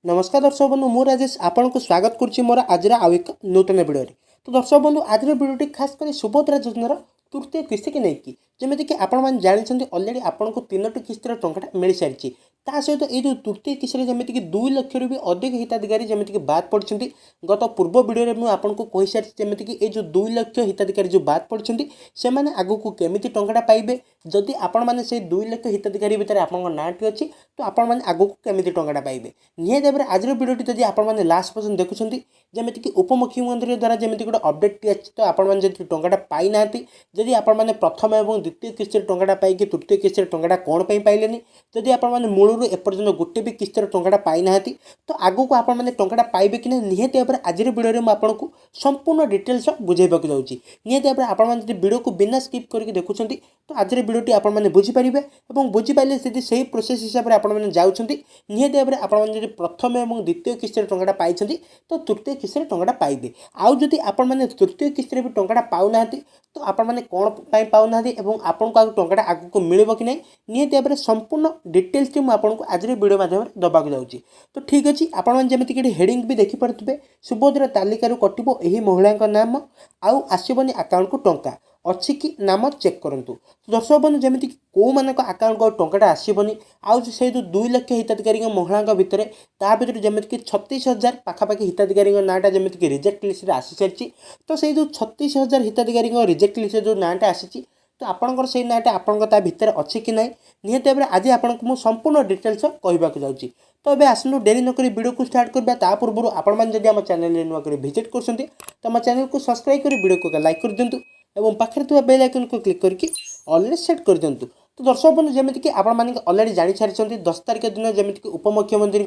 नमस्कार दर्शक बंधु मु राजेश आपन को स्वागत करुच्ची मोर आज आउ एक नूतन वीडियो तो दर्शक बंधु आज वीडियो खास कर सुभद्रा योजनार तृतीय किस्ती की नहीं जमीक कि आपण जानते अलरेडी आपन को 3टी किस्तर टंका मिल सारी ता सहित ये जो तृतीय किस्ती जमीक 2 लाख भी अधिक हिताधिकारी जमीक बाद पड़ते गत पूर्व वीडियो में आपको कही सारी जमीक ये जो 2 लाख हिताधिकारी जो बाद पड़ते से आगू को केमी टंका पाइबे जदि आपण मैंने से 2 लाख हिताधिकारी भितर आप नाटी अच्छी तो आपण मैंने आगू को केमी टंका पाइबे निहत भाव में आज वीडियो जब आप लास्ट पर्यटन देखुं जमीक उपमुख्यमंत्री द्वारा जमी गोटे अपडेट अच्छी तो आपड़ी टंका पाई ना जदि आपण मैंने प्रथम और द्वितीय किस्ती टंका पाई तृतीय किस्ती टंका कौन पाइले जदि आपण मूलर एपर्यंत गोटे भी किस्तर टंका पाई ना तो आगू को आपने टंका पाइबे कि निहत भाव में आज वीडियो में आपको संपूर्ण डिटेल्स बुझेबाक जाऊँगी निहत भाव में आपड़ी वीडियो को बिना स्किप करके देखुं तो आज वीडियोटी आपने बुझीपारे और बुझीपारे से प्रोसेस हिसाब से आपने जाऊँगी निहत भाव में आपड़ी प्रथम और द्वितीय किस्ती टंका पाई तो तृतीय किस्ती टंका पाइबे आउ जदि आपने तृतीय किस्ती भी टंका पाऊना तो आपने कौन पाऊना और आपको आगे टंका आगू को मिल कि नहीं निहत भाव में संपूर्ण डिटेल्स मुझे आज वीडियो माध्यम दबाक जाऊँगी तो ठीक अच्छे आपड़ी हेडिंग भी देखिपे सुभद्रा तालिकार कटो यही महिला नाम आउ आसबनी आकाउंट को टंका अच्छी कि नाम चेक करूँ तो दर्शक बंधु जमीक कौ मान आकाउंट को टंका आसबनी आउ से जो 2 लाख हिताधिकारी महिला भितर ता भर जमीक 36,000 पाखापाखि हिताधिकारी नाटा जमीक रिजेक्ट लिस्ट आसी सारी तो से जो 36,000 हिताधिकारी रिजेक्ट लिस्ट जो नाटा आसी तो आपंकर से नाटा आपंकर भितर अच्छी कि ना निहत भाव में आज आपको संपूर्ण डिटेल्स कहवाक जाऊँगी तो ये आसनु डेरी नक वीडियो को स्टार्ट करवा ता पूर्व आपड़ी आम चैनल नुआ विजिट कर तो आम चैनल को सब्सक्राइब कर वीडियो को लाइक कर दिंतु और पाखे थोड़ा बेल आइकन को क्लिक करके ऑलरेडी सेट कर दिंतु तो दर्शक बंधु जमीक कि आपण मैंने अलरेडी जानी सारी 10 तारिख दिन जमीक उपमुख्यमंत्री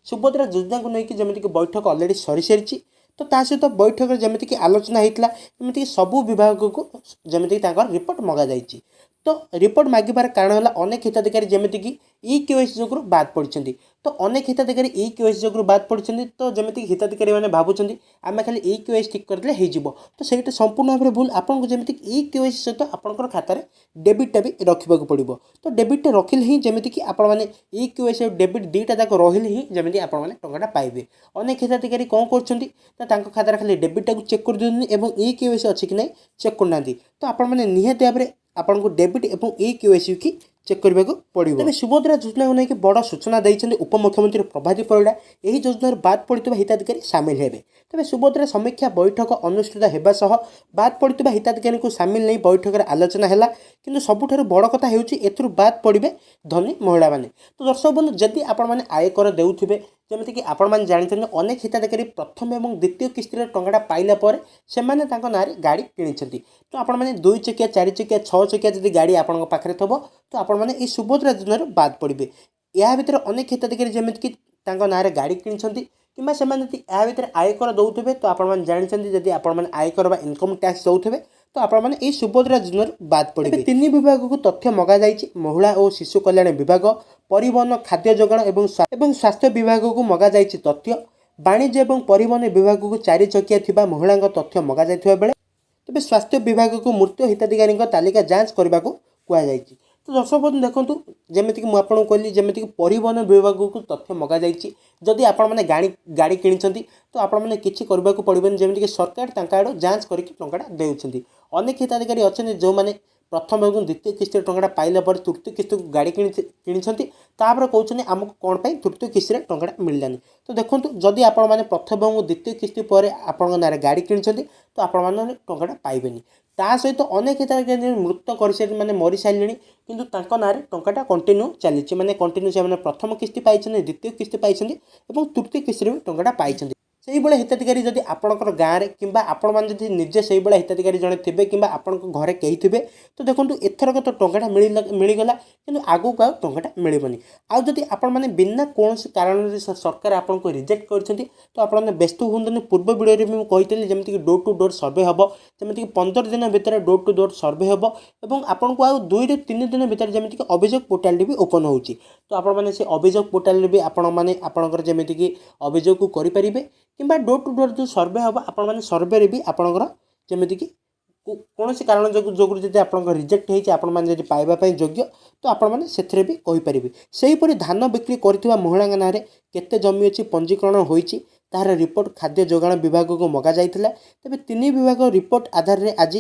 सुभद्रा योजना को लेकिन जमीक बैठक अलरेडी सरी सारी तो ता सहित बैठक में जमीक आलोचना होता जमीक सबू विभाग को जमीक रिपोर्ट मगा जाइए तो रिपोर्ट मागिबार कारण है अनेक हिताधिकारी जमीक ई केवाईसी जो बाद पड़ते तो अनेक हिताधिकारी ई केवाईसी जो बाद पड़ते तो जमीक हिताधिकारी मैंने भावुं आम खाली ई केवाईसी ठीक करदे हो तो सहीटा संपूर्ण भाव में भूल आपको जमीक ई केवाईसी सहित आपंकर खातार डेबिटा भी रखा पड़ो तो डेबिटा रखिले ही जमीक आपने ई केवाईसी और डेबिट दुईटा जाक रही ही जमीक आपने टंका पाइबे अनेक हिताधिकारी कौन कर खातार खाली डेबिटा को चेक कर दिखाते और ई केवाईसी अच्छी कि ना चेक करना तो आपने निहत भाव में आपको डेबिट और ई केवाईसी की चेक करने को पड़ो तेज सुभद्रा योजना को लेकिन बड़ सूचना देते उपमुख्यमंत्री प्रभाती परिड़ा यही योजनार बाद पड़ता हिताधिकारी सामिल हेबे तेज सुभद्रा समीक्षा बैठक अनुष्ठित होगा सह बाद पड़ता हिताधिकारी को सामिल नहीं बैठक में आलोचना है कि सबुठ बड़ कथा हो बाद पड़े धनी महिला मैंने तो दर्शक बंधु जदि आपण आयकर देउथिबे जमीक आपण जानते अनेक हिताधिकारी प्रथम और द्वितीय किस्ती टंका पाइला से ना गाड़ी किणी तो आपण मैंने 2 चकिया 4 चकिया 6 चकिया जब गाड़ी आपण पाखे थब तो आपण मैंने सुभद्रा योजनार बाद पड़े या भर अनेक हिताधिकारी जमीक ना गाड़ी किणी कि से भर आयकर दौथे तो आपण जानते जदि आपण आयकर इनकम टैक्स दौथे तो आपने सुभद्रा योजनार बाद पड़े 3 विभाग को तथ्य मगा जाइए महिला और शिशु कल्याण विभाग परिवहन खाद्य जोगाण एवं स्वास्थ्य विभाग को मगा जाइए तथ्य वाणिज्य और परिवहन विभाग को 4 चकिया थिबा महिला तथ्य मगा जाइथिबा बेले तेज स्वास्थ्य विभाग को मृत हिताधिकारी तालिका जांच करने को कहुई तो दर्शक बंधु देखो जमीक मुझे कहली जमीक परिवहन विभाग को तथ्य मगा जाइए जदि आपने गाड़ी किणी तो आपने किसी करने को पड़ोनी जमीक सरकार आड़ जांच करके टंका देउछंती अनेक हिताधिकारी अच्छे जो मैंने प्रथम और द्वितीय किस्ती टंका पाइला तृतीय किस्ती को गाड़ी किणी कहते कौन आमको कौन पर तृतीय किस्ती टंका मिललानी तो देखो जदि आपने प्रथम और द्वितीय किस्ती पर आपण ना गाड़ी किणी तो आपने टंका पाइबे ता सहित अनेक हिताधिकारी मृत कर मैंने मरी सारे किंतु ना टंका कंटिन्यू चली मैंने कंटिन्यू से प्रथम किस्ती पाई द्वितीय किस्ती पाई तृतीय किस्ती भी टंका पाई से भाई हिताधिकारी जदि आपणकर गाँव में कि आपण मैंने निजे से भाई हिताधिकारी जड़े थे कि आपण घरे कहीं थे तो देखो एथरक तो टंका मिलगला कि आगू को टंका मिलबनी आदि आपने बिना कौन कारण सरकार आपको रिजेक्ट कर तो आपने व्यस्त हूँ पूर्व वीडियो में कही जमीक डोर टू डोर सर्वे हम जमीक 15 दिन भर डोर टू डोर सर्वे हम और आपको आउ 2 ରୁ 3 दिन भर जमीक अभियोग पोर्टाल भी ओपन हो तो आपने से अभियोग पोर्टाल भी आपणकर जमीक अभियोग को करें कि डोर टू डोर जो सर्वे हम आपण सर्वे भी आपणकर जमीक कौन कारण जो जब आप रिजेक्ट होती आपण मैंने पाइबापी योग्य तो आपण मैंने से भी कहींपारे से हीपरी धान बिक्री कर महिला ना केते जमी अच्छी पंजीकरण होती तार रिपोर्ट खाद्य जोगाण विभाग को मगा जाइथिला। तेबे तीन विभाग रिपोर्ट आधार रे आज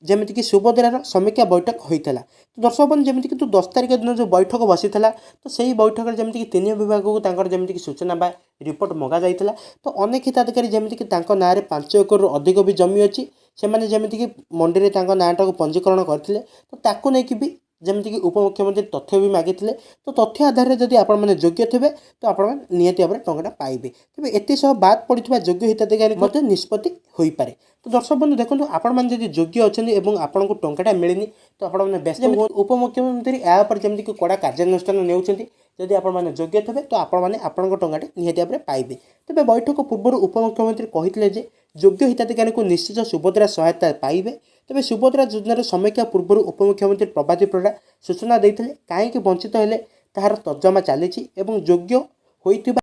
जमीक सुभद्रार समीक्षा बैठक होता। तो दर्शक बंधु जमीक 10 तारिख दिन जो बैठक बसी तो सही बैठक में जमीक तीन विभाग को जमीक सूचना बा रिपोर्ट मगा जाइथिला। तो अनेक हिताधिकारी जमीक ना 5 एकर अधिक भी जमी अच्छी से मैंने जमीक मंडी में नाटा को पंजीकरण करते तो ताकू नहीं भी जमीक उपमुख्यमंत्री तथ्य भी मागी तो तथ्य आधार जदि आपण मैंने योग्य थे तो आपण निहती भाव टंका पाइबे। तेज एत बाद पड़ता योग्य हिताधिकारी निष्पत्ति हो पारे। तो दर्शक बंधु देखो आपण मैंने जब योग्य अच्छा आपन को टंकाटा मिलनी तो आपण मैंने व्यस्त उपमुख्यमंत्री यापर जमीक कड़ा कार्यानुष्ठान नेउछंती जदि आपण मैंने योग्य थे तो आपण मैंने आपण टंकाटे निहती भाव पाइबे। तेज बैठक पूर्व उपमुख्यमंत्री कहते योग्य हिताधिकारी को निश्चित सुभद्रा सहायता पाइबे। तेज सुभद्रा योजनार समीक्षा पूर्व उपमुख्यमंत्री प्रभाती परिड़ा सूचना देते कहीं वंचित हेले ताहार तर्जमा चली योग्य होइतिबा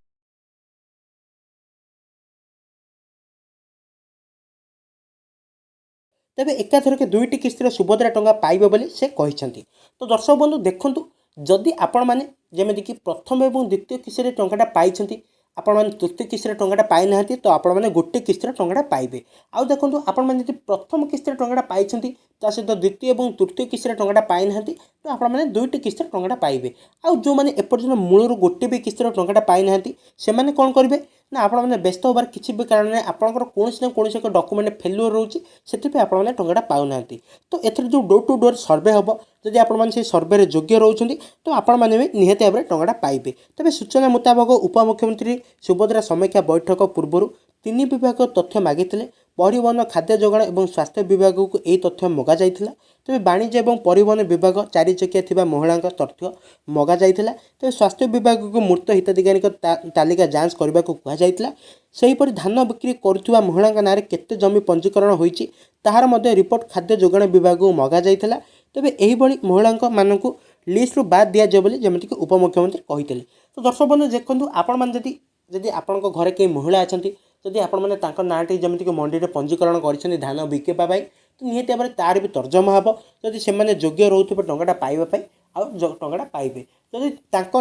तेबे एकाथरके 2टी किस्तिर सुभद्रा टंका पाइबे बोली से कहते। तो दर्शक बंधु देखूँ जदि आपण मैंने जमीक प्रथम और द्वितीय किस्तिर टंकाटा पाई आपण मैंने तृतीय किस्तिर टंकाटा पाई ना तो आपण मैंने गोटे किस्तिर टंकाटा पाइबे। आउ देखो आपण मैंने प्रथम किस्तिर टंकाटा पाई सहित द्वितीय और तृतीय किस्तिर टंकाटा पाई ना तो आपण मैंने 2टी किस्तिर टंकाटा पाइबे। आउ जो मैंने एपर्यंत मूलर गोटे भी किस्तिर टंकाटा पाई ना से मैंने कौन करेंगे ना आपण मैंने व्यस्त होबार किसी भी कारण आपंकर कौन ना कौन एक डॉक्यूमेंट फेल्युअर रोचे से आपने टंकाटा पाऊना। तो एथर जो डोर टू डोर सर्वे हम जदि आपण से सर्वे योग्य रोच तो आपण मैंने भी निहती भाव टंकाटा पाइबे। तेज सूचना मुताबक उपमुख्यमंत्री सुभद्रा समीक्षा बैठक पूर्व 3 विभाग तथ्य मागिते परिवहन खाद्य जोगाण और स्वास्थ्य विभाग को यही तथ्य मगा जाइथिला। तेज वाणिज्य और परिवहन विभाग 4 चकिया थिबा महिला तथ्य मगा जाइथिला। तेज स्वास्थ्य विभाग को मृत हिताधिकारी तालिका जांच करने को कहुला। सेहीपरि धान बिक्री करुवा महिला ना केते जमी पंजीकरण होती ताहार मध्य रिपोर्ट खाद्य जोगाण विभाग को मगा जाइथिला। तेबे एही भली महिला मानक लिस्ट बाद दिया जाए बोली जमीक उपमुख्यमंत्री कहते। तो दर्शक बंधु देखो आपण मैंने जदि आपण घरे कई महिला अच्छा जदि आपण मैंने ना जमीक मंडी में पंजीकरण कर धान बिकवा तो निहती भाव तार भी तर्जमा हम जदि से योग्य रोथे टंकाटा पाइबापी आउ टंकाटा पाइबे। जदि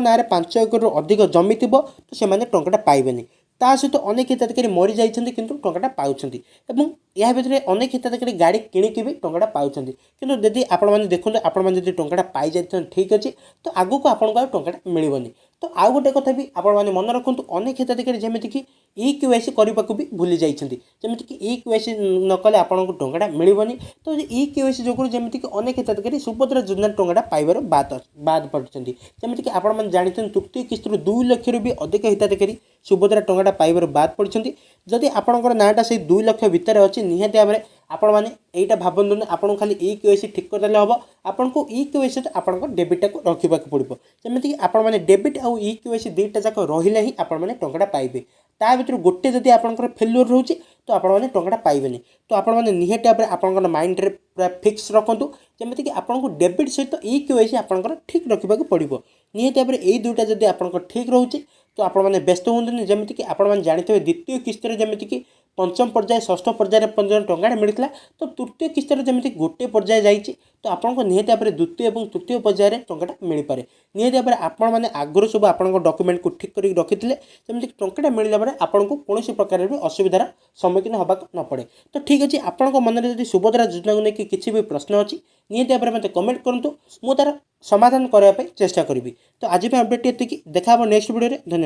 ना 5 एकर अधिक जमी थी तो से टंकाटा पाइबेनि। ता सहित अनेक हिताधिकारी मरी जाइछन्ति किंतु टंकाटा पाउछन्ति एवं या भितर अनेक हिताधिकारी गाड़ी किणिकी भी टंकाटा पाउछन्ति। किंतु जदि आपण मैंने देखते आपण मैंने जदि टंकाटा पाई जाइछन् ठीक अच्छे तो आगु को आपन को टंकाटा मिलबनी। तो आउ गोटे कथा भी आपण मैंने मन रखु अनेक हिताधिकारी जमीक EQIC करने को भी भूली जाइछन्ति जमीक EQIC न कले आपण को टंकाटा मिलबनी। तो EQIC जो जमीक अनेक हिताधिकारी सुभद्रा योजना टंकाटा पाइबार बाद पड़छन्ति जमीक आपण मैंने जानते तृतीय किस्तर 2 लाख भी अधिक हिताधिकारी सुभद्रा टंकाटा पाइबार बाद पड़छन्ति। जदि आपणकर नाटा से 2 लाख भितर अच्छी निहती भाव आपण मैंने यहीटा भावतु आपन खाली EQIC ठीक करदे हम आपन को EQIC आपन डेबिटा को रखा पड़ो जमीक आपण मैंने डेबिट आउ EQIC 2टा जाक रही ही आपण मैंने टंकाटा पाइबे। ता भीतर गोटे जदि आपंकर फेल्युअर रोचे तो आपण मैंने टंकाटा पाइबेनि। तो आपण मैंने निहती भाव आपन माइंड रे पूरा फिक्स रखु जमीक आपन को डेबिट सहित EQIC आपंकर ठीक रखा पड़ो। निहती भाव यही 2टा जदि आपंकर ठीक रोचे तो आपण मैंने व्यस्त हूँ जमीक आपण मैंने जानते द्वितीय किस्तर जमीक 5म पर्याय 6ठ पर्याय पर्यटन टंकाटा मिलता तो तृतीय किस्तर जमीक गोटे पर्याय जाइए तो आपको निहती भाव द्वितीय और तृतीय पर्याय टंकाटा मिल पारे। निहती भाव आपण मैंने आगुरी सब आप डॉक्यूमेंट को ठीक कर रखी जमीक टंकाटा मिलला बेले आपको कौन प्रकार भी असुविधार सम्मुखीन होगा न पड़े। तो ठीक अच्छे आपण मन में जब सुभद्रा योजना को लेकिन किसी भी प्रश्न अच्छी निहती भाव मत कमेंट करूँ मु तार समाधान करने चेष्टा करी। तो आज अपडेट ये देखा नेक्स्ट वीडियो। धन्यवाद।